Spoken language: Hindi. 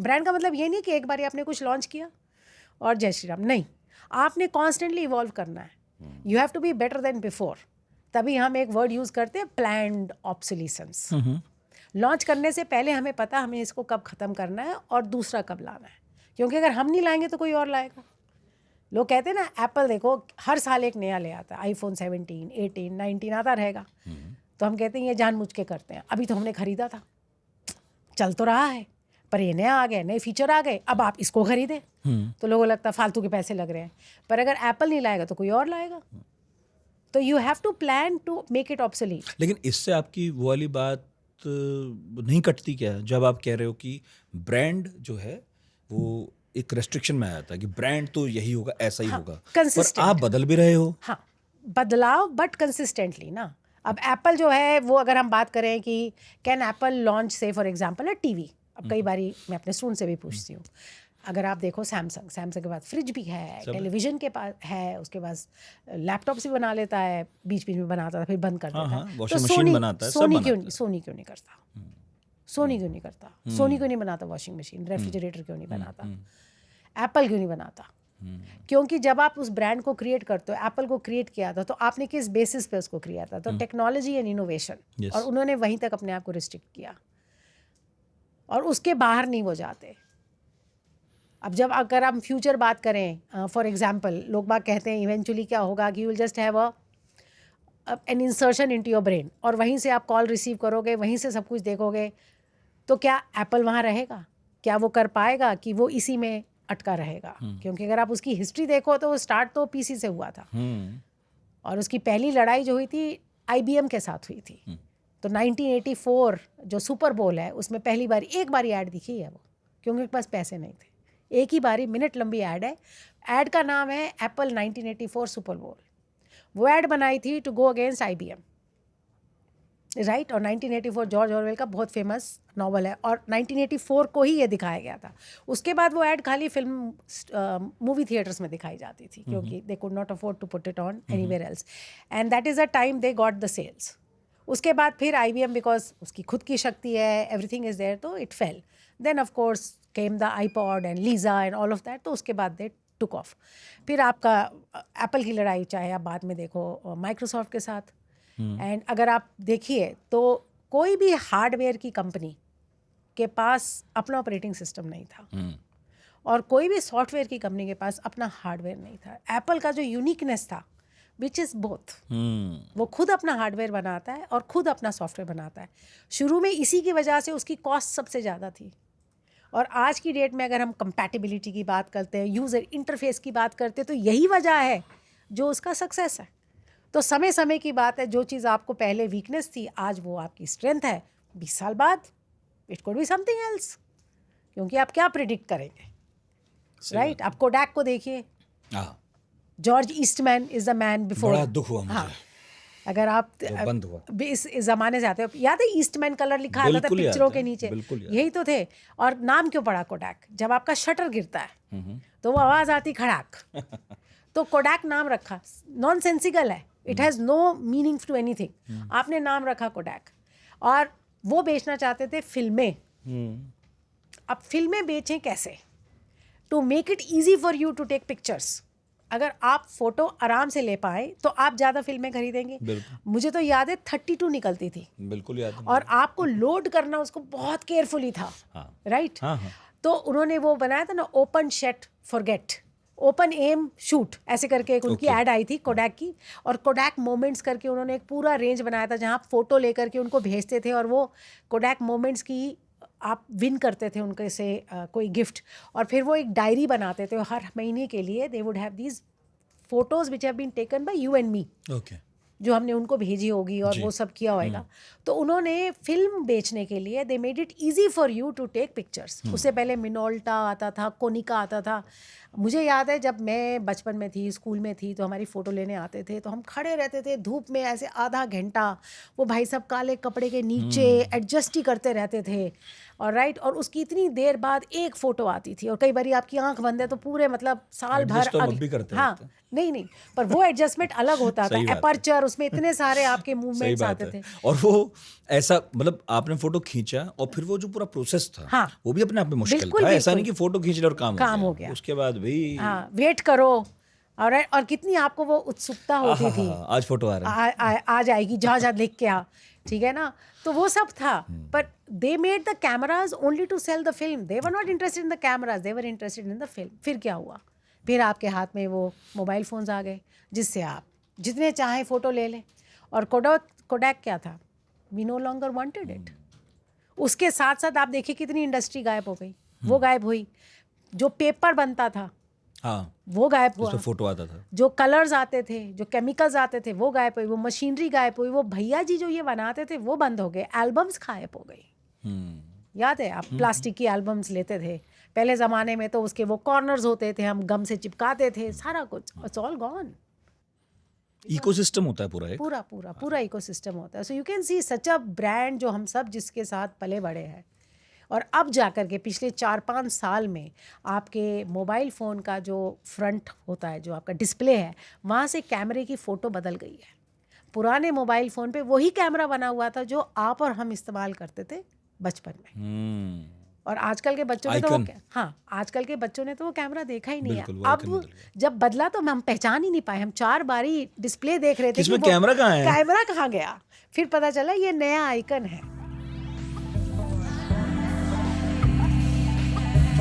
ब्रांड का मतलब ये नहीं कि एक बार आपने कुछ लॉन्च किया और जय श्री राम, नहीं, आपने कॉन्स्टेंटली इवॉल्व करना है. You have to be better than before. तभी हम एक वर्ड यूज़ करते हैं, प्लैंड ऑब्सोलीसेंस. लॉन्च करने से पहले हमें पता हमें इसको कब ख़त्म करना है और दूसरा कब लाना है, क्योंकि अगर हम नहीं लाएंगे तो कोई और लाएगा. लोग कहते हैं ना, एप्पल देखो हर साल एक नया ले आता है, आईफोन 17, 18, 19 आता रहेगा. तो हम कहते हैं ये जानबूझ के करते हैं. अभी तो हमने ख़रीदा था, चल तो रहा है, पर ये नया आ गया, नए फीचर आ गए, अब आप इसको खरीदें. तो लोगों को लगता है फालतू के पैसे लग रहे हैं. पर अगर एप्पल नहीं लाएगा तो कोई और लाएगा. तो you have to plan to make it obsolete. लेकिन इससे आपकी वो वाली बात नहीं कटती क्या, जब आप कह रहे हो कि ब्रांड जो है वो एक रेस्ट्रिक्शन में आया था कि ब्रांड तो यही होगा, ऐसा ही होगा, पर आप बदल भी रहे हो. हाँ, बदलाव, बट कंसिस्टेंटली ना. अब एप्पल जो है वो, अगर हम बात करें कि कैन एप्पल लॉन्च से फॉर एग्जांपल है टीवी. अब कई बारी मैं अपने स्टूडेंट से भी पूछती हूँ, अगर आप देखो सैमसंग के बाद फ्रिज भी है, टेलीविजन के पास है, उसके पास लैपटॉप भी बना लेता है, बीच बीच में बनाता था फिर बंद कर देता है. तो सोनी क्यों नहीं करता? सोनी क्यों नहीं करता? सोनी क्यों नहीं बनाता वॉशिंग मशीन, रेफ्रिजरेटर क्यों नहीं बनाता? एप्पल क्यों नहीं बनाता? क्योंकि जब आप उस ब्रांड को क्रिएट करते हो, एप्पल को क्रिएट किया था तो आपने किस बेसिस पे उसको किया था? तो टेक्नोलॉजी एंड इनोवेशन. और उन्होंने वहीं तक अपने आप को रिस्ट्रिक्ट किया और उसके बाहर नहीं वो जाते. अब जब अगर हम फ्यूचर बात करें, फॉर एग्जांपल लोग बात कहते हैं इवेंचुअली क्या होगा कि you will just have an insertion into your brain और वहीं से आप कॉल रिसीव करोगे, वहीं से सब कुछ देखोगे. तो क्या एप्पल वहाँ रहेगा? क्या वो कर पाएगा कि वो इसी में अटका रहेगा? क्योंकि अगर आप उसकी हिस्ट्री देखो तो वो स्टार्ट तो पीसी से हुआ था और उसकी पहली लड़ाई जो हुई थी IBM के साथ हुई थी. तो 1984 जो सुपर बोल है उसमें एक बारी ऐड दिखी है वो, क्योंकि उनके पास पैसे नहीं थे. एक ही बारी मिनट लंबी ऐड है. ऐड का नाम है एप्पल 1984 सुपर बोल. वो ऐड बनाई थी to go against IBM, right. और 1984 जॉर्ज ऑरवेल का बहुत फेमस नॉवल है और 1984 को ही ये दिखाया गया था. उसके बाद वो ऐड खाली फिल्म मूवी थिएटर्स में दिखाई जाती थी क्योंकि they could not afford to put it on anywhere else, and that is the time they got the sales. उसके बाद फिर IBM, बिकॉज उसकी खुद की शक्ति है, एवरीथिंग इज देयर, तो it fail. Then of course came the iPod and Lisa and all of that. तो उसके बाद दे टुक ऑफ. फिर आपका एप्पल की लड़ाई चाहे आप बाद में देखो माइक्रोसॉफ्ट के साथ. एंड अगर आप देखिए तो कोई भी हार्डवेयर की कंपनी के पास अपना ऑपरेटिंग सिस्टम नहीं था और कोई भी सॉफ्टवेयर की कंपनी के पास अपना हार्डवेयर नहीं था. एप्पल का जो यूनिकनेस था, विच इज़ बोथ, वो खुद अपना हार्डवेयर बनाता है और खुद अपना सॉफ्टवेयर बनाता है. शुरू में इसी की वजह से उसकी कॉस्ट सबसे ज़्यादा थी. और आज की डेट में अगर हम कंपैटिबिलिटी की बात करते हैं, यूज़र इंटरफेस की बात करते हैं, तो यही वजह है जो उसका सक्सेस है. तो समय समय की बात है, जो चीज़ आपको पहले वीकनेस थी आज वो आपकी स्ट्रेंथ है. 20 साल बाद it could be something else, क्योंकि आप क्या प्रिडिक्ट करेंगे, राइट. आप कोडैक को देखिए, George Eastman is the man before. बड़ा दुख हुआ मुझे. अगर आप बंद हुआ इस ज़माने से आते हो, याद है ईस्टमैन कलर लिखा आता था पिक्चरों के नीचे, यही तो थे. और नाम क्यों पड़ा कोडैक? जब आपका शटर गिरता है तो वो आवाज़ आती खड़ाक. तो कोडैक नाम रखा, नॉनसेंसिकल है, it has no meaning to anything. आपने नाम रखा कोडैक. और वो बेचना चाहते थे फिल्में. अब फिल्में बेचें कैसे? To make it easy for you to take pictures. अगर आप फोटो आराम से ले पाए तो आप ज़्यादा फिल्में खरीदेंगे. मुझे तो याद है 32 निकलती थी. बिल्कुल याद है. और आपको लोड करना उसको बहुत केयरफुली था, राइट. तो उन्होंने वो बनाया था ना, open shut forget, open them shut, ऐसे करके एक उनकी ऐड आई थी कोडैक की. और कोडैक मोमेंट्स करके उन्होंने एक पूरा रेंज बनाया था जहाँ आप फोटो लेकर के उनको भेजते थे और वो कोडैक मोमेंट्स की आप विन करते थे उनके से कोई गिफ्ट. और फिर वो एक डायरी बनाते थे हर महीने के लिए. They would have these photos which have been taken by you and me, जो हमने उनको भेजी होगी और वो सब किया होगा. तो उन्होंने फिल्म बेचने के लिए they made it easy for you to take pictures. उससे पहले मिनोल्टा आता था, कोनिका आता था. मुझे याद है जब मैं बचपन में थी, स्कूल में थी, तो हमारी फ़ोटो लेने आते थे तो हम खड़े रहते थे धूप में ऐसे आधा घंटा. वो भाई साहब काले कपड़े के नीचे एडजस्ट ही करते रहते थे. और राइट, और उसकी इतनी देर बाद एक फ़ोटो आती थी और कई बार आपकी आंख बंद है तो पूरे मतलब साल भर भी करते हाँ नहीं, पर वो एडजस्टमेंट अलग होता था. अपर्चर और उसमें इतने सारे आपके सही मूवमेंट्स बात आते है। थे। और वो ऐसा मतलब आपने फोटो खींचा और फिर वो जो पूरा प्रोसेस था हाँ, वो भी अपने आप में मुश्किल बिल्कुल, था। ऐसा बिल्कुल। नहीं कि फोटो खींच लिया और काम हो गया। उसके बाद भी हाँ, वेट करो और कितनी आपको वो उत्सुकता होती थी, आज फोटो आ रहा है। आ जाएगी, जा लिख के आ, ठीक है ना। तो वो सब था, but they made the cameras only to sell the film. They were not interested in the cameras, they were interested in the film. फिर क्या हुआ, फिर आपके हाथ में वो मोबाइल फ़ोन्स आ गए जिससे आप जितने चाहें फ़ोटो ले लें। और कोडैक क्या था, we no longer wanted it. उसके साथ साथ आप देखिए कितनी इंडस्ट्री गायब हो गई, वो गायब हुई। जो पेपर बनता था हाँ, वो गायब हुआ, जिसमें फोटो आता था। जो कलर्स आते थे, जो केमिकल्स आते थे वो गायब हुई, वो मशीनरी गायब हुई, वो भैया जी जो ये बनाते थे वो बंद हो गए, एल्बम्स गायब हो गई। याद है आप प्लास्टिक की एल्बम्स लेते थे पहले ज़माने में, तो उसके वो कॉर्नर्स होते थे, हम गम से चिपकाते थे, सारा कुछ, इट्स ऑल गॉन। इकोसिस्टम होता है पूरा एक। पूरा इकोसिस्टम होता है। So you can see such a brand जो हम सब जिसके साथ पले बड़े हैं। और अब जाकर के पिछले 4-5 साल में आपके मोबाइल फ़ोन का जो फ्रंट होता है, जो आपका डिस्प्ले है, वहाँ से कैमरे की फ़ोटो बदल गई है। पुराने मोबाइल फ़ोन पे वही कैमरा बना हुआ था जो आप और हम इस्तेमाल करते थे बचपन में। और आजकल के बच्चों ने तो वो आजकल के बच्चों ने तो वो कैमरा देखा ही नहीं है। अब जब बदला तो हम पहचान ही नहीं पाए। हम 4 बारी डिस्प्ले देख रहे थे कि कैमरा कहाँ है, कैमरा कहाँ गया, फिर पता चला ये नया आइकन है।